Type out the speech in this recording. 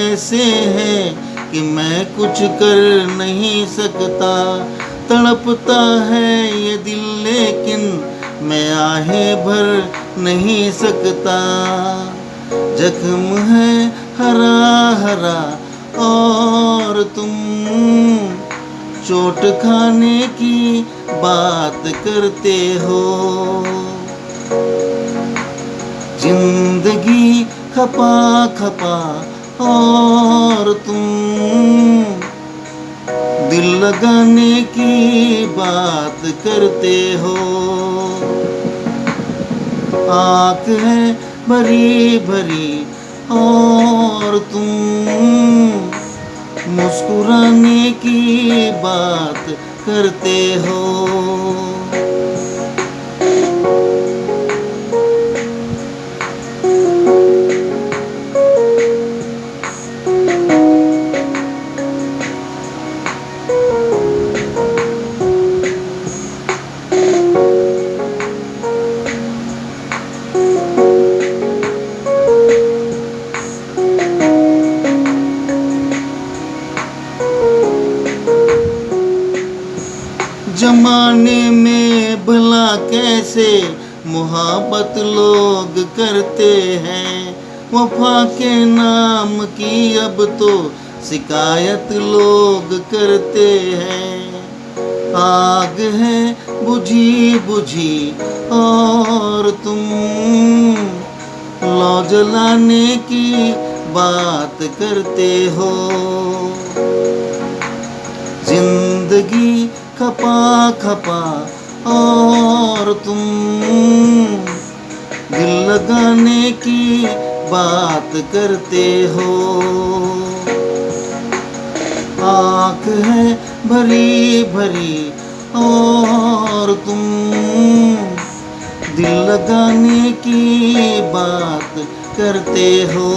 ऐसे हैं कि मैं कुछ कर नहीं सकता। तड़पता है ये दिल लेकिन मैं आहें भर नहीं सकता। जख्म है हरा हरा और तुम चोट खाने की बात करते हो। जिंदगी खपा खपा और तुम दिल लगाने की बात करते हो। आँख है भरी भरी और तुम मुस्कुराने की बात करते हो। जमाने में भला कैसे मोहब्बत लोग करते हैं। वफा के नाम की अब तो शिकायत लोग करते हैं। आग है बुझी बुझी और तुम लौ जलाने की बात करते हो। जिंदगी खपा खपा और तुम दिल लगाने की बात करते हो। आँख है भरी भरी और तुम दिल लगाने की बात करते हो।